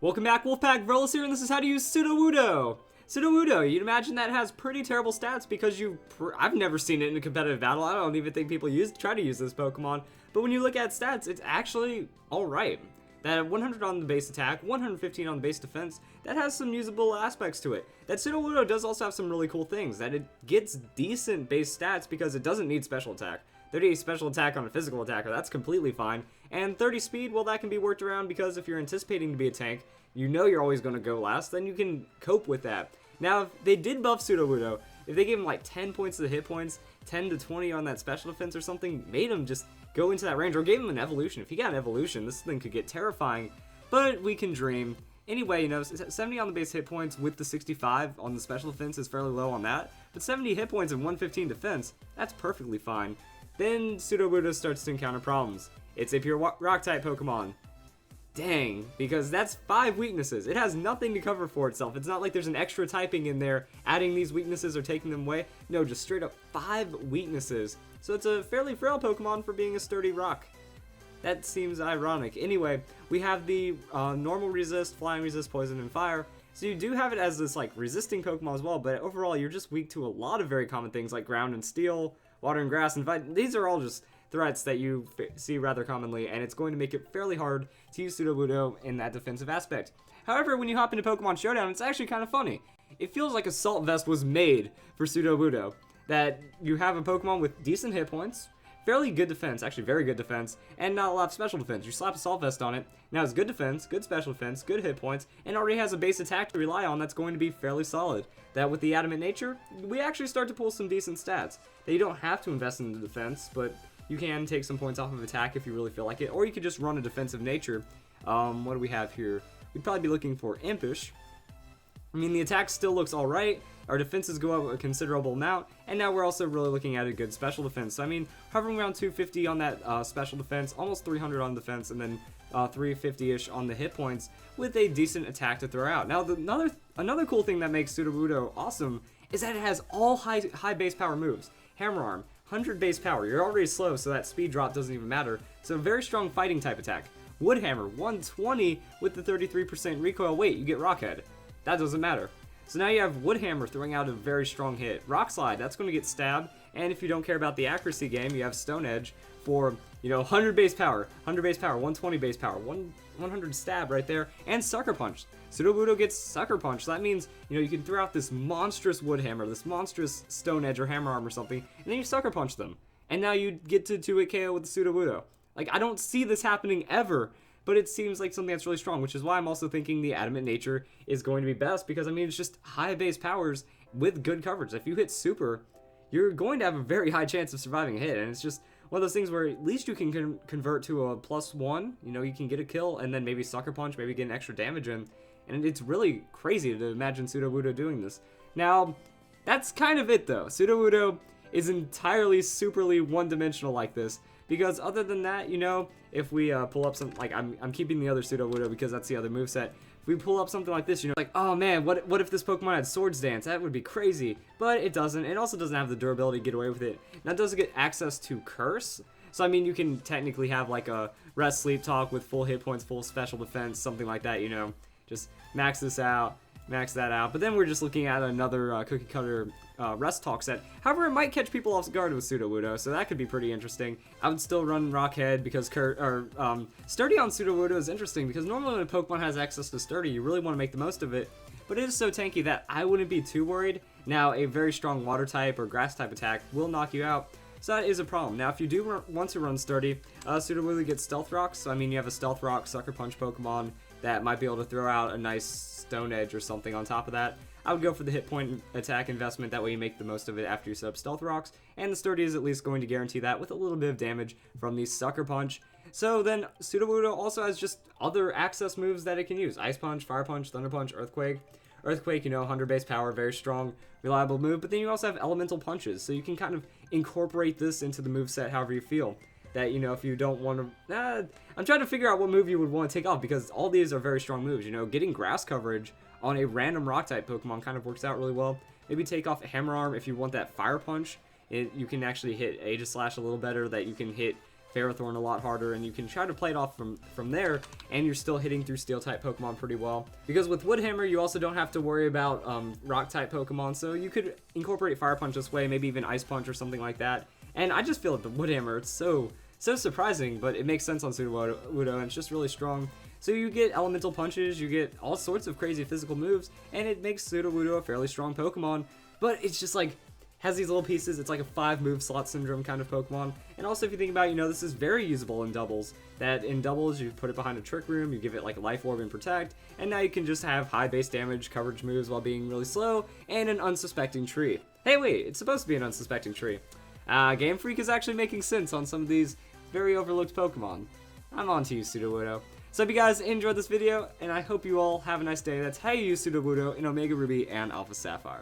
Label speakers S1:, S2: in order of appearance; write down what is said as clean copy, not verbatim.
S1: Welcome back, Wolfpack Verlis here, and this is how to use Sudowoodo. Sudowoodo, you'd imagine that has pretty terrible stats because I've never seen it in a competitive battle. I don't even think people try to use this Pokemon. But when you look at stats, it's actually alright. That 100 on the base attack, 115 on the base defense, that has some usable aspects to it. That Sudowoodo does also have some really cool things. That it gets decent base stats because it doesn't need special attack. 30 special attack on a physical attacker, that's completely fine. And 30 speed, well, that can be worked around because if you're anticipating to be a tank, you know you're always going to go last, then you can cope with that. Now, if they did buff Sudowoodo, if they gave him like 10 points to the hit points, 10 to 20 on that special defense or something, made him just go into that range, or gave him an evolution. If he got an evolution, this thing could get terrifying, but we can dream. Anyway, you know, 70 on the base hit points with the 65 on the special defense is fairly low on that, but 70 hit points and 115 defense, that's perfectly fine. Then Sudowoodo starts to encounter problems. It's a pure rock-type Pokemon. Dang, because that's 5 weaknesses. It has nothing to cover for itself. It's not like there's an extra typing in there adding these weaknesses or taking them away. No, just straight up 5 weaknesses. So it's a fairly frail Pokemon for being a sturdy rock. That seems ironic. Anyway, we have the normal resist, flying resist, poison, and fire. So you do have it as this like resisting Pokemon as well, but overall you're just weak to a lot of very common things like ground and steel, water and grass, and fight. These are all just threats that you see rather commonly, and it's going to make it fairly hard to use Sudowoodo in that defensive aspect. However, when you hop into Pokemon Showdown, it's actually kind of funny. It feels like Assault Vest was made for Sudowoodo. That you have a Pokemon with decent hit points, fairly good defense, actually very good defense, and not a lot of special defense. You slap Assault Vest on it, now it's good defense, good special defense, good hit points, and already has a base attack to rely on that's going to be fairly solid. That with the Adamant Nature, we actually start to pull some decent stats. That you don't have to invest in the defense, but you can take some points off of attack if you really feel like it, or you could just run a defensive nature. What do we have here? We'd probably be looking for Impish. I mean, the attack still looks alright, our defenses go up a considerable amount, and now we're also really looking at a good special defense. So, I mean, hovering around 250 on that special defense, almost 300 on defense, and then 350-ish on the hit points, with a decent attack to throw out. Now, another cool thing that makes Sudowoodo awesome is that it has all high base power moves. Hammer Arm, 100 base power, you're already slow, so that speed drop doesn't even matter. So very strong fighting type attack. Wood Hammer, 120 with the 33% recoil. Wait, you get Rock Head. That doesn't matter. So now you have Wood Hammer throwing out a very strong hit. Rock Slide, that's going to get stabbed, and if you don't care about the accuracy game, you have Stone Edge for, you know, 100 base power, 120 base power, 100 stab right there, and Sucker Punch. Sudowoodo gets Sucker Punch, so that means, you know, you can throw out this monstrous Wood Hammer, this monstrous Stone Edge or Hammer Arm or something, and then you Sucker Punch them. And now you get to 2-hit KO with the Sudowoodo. Like, I don't see this happening ever, but it seems like something that's really strong, which is why I'm also thinking the Adamant Nature is going to be best, because, I mean, it's just high base powers with good coverage. If you hit Super, you're going to have a very high chance of surviving a hit, and it's just one of those things where at least you can convert to a +1, you know, you can get a kill, and then maybe Sucker Punch, maybe get an extra damage in, and it's really crazy to imagine Sudowoodo doing this. Now, that's kind of it, though. Sudowoodo is entirely superly one-dimensional like this, because other than that, you know, if we pull up some, like, I'm keeping the other Sudowoodo because that's the other moveset. If we pull up something like this, you know, like, oh man, what if this Pokemon had Swords Dance? That would be crazy. But it doesn't. It also doesn't have the durability to get away with it. Now, it doesn't get access to Curse. So, I mean, you can technically have, like, a Rest Sleep Talk with full hit points, full special defense, something like that, you know. Just max this out, max that out. But then we're just looking at another cookie cutter Rest Talk set. However, it might catch people off guard with Sudowoodo, so that could be pretty interesting. I would still run Rockhead because Sturdy on Sudowoodo is interesting because normally when a Pokemon has access to Sturdy, you really want to make the most of it. But it is so tanky that I wouldn't be too worried. Now, a very strong Water type or Grass type attack will knock you out. So that is a problem. Now, if you do want to run Sturdy, Sudowoodo gets Stealth Rocks. So, I mean, you have a Stealth Rock, Sucker Punch Pokemon that might be able to throw out a nice Stone Edge or something on top of that. I would go for the hit point attack investment, that way you make the most of it after you set up Stealth Rocks, and the Sturdy is at least going to guarantee that with a little bit of damage from the Sucker Punch. So then Sudowoodo also has just other access moves that it can use. Ice Punch, Fire Punch, Thunder Punch, Earthquake. Earthquake, you know, 100 base power, very strong, reliable move, but then you also have Elemental Punches, so you can kind of incorporate this into the moveset however you feel. That, you know, if you don't want to... I'm trying to figure out what move you would want to take off, because all these are very strong moves. You know, getting grass coverage on a random rock-type Pokemon kind of works out really well. Maybe take off Hammer Arm if you want that Fire Punch. You can actually hit Aegislash a little better, that you can hit Ferrothorn a lot harder, and you can try to play it off from there, and you're still hitting through Steel-type Pokemon pretty well. Because with Wood Hammer, you also don't have to worry about Rock-type Pokemon, so you could incorporate Fire Punch this way, maybe even Ice Punch or something like that. And I just feel like the Wood Hammer, it's so surprising, but it makes sense on Sudowoodo, and it's just really strong. So you get elemental punches, you get all sorts of crazy physical moves, and it makes Sudowoodo a fairly strong Pokemon. But it's just like, has these little pieces, it's like a 5-move slot syndrome kind of Pokemon. And also if you think about it, this is very usable in doubles. That in doubles, you put it behind a Trick Room, you give it like a Life Orb and Protect, and now you can just have high base damage coverage moves while being really slow, and an Unsuspecting tree. Hey wait, it's supposed to be an Unsuspecting tree. Game Freak is actually making sense on some of these very overlooked Pokemon. I'm on to you, Sudowoodo. So if you guys enjoyed this video, and I hope you all have a nice day, that's how you use Sudowoodo in Omega Ruby and Alpha Sapphire.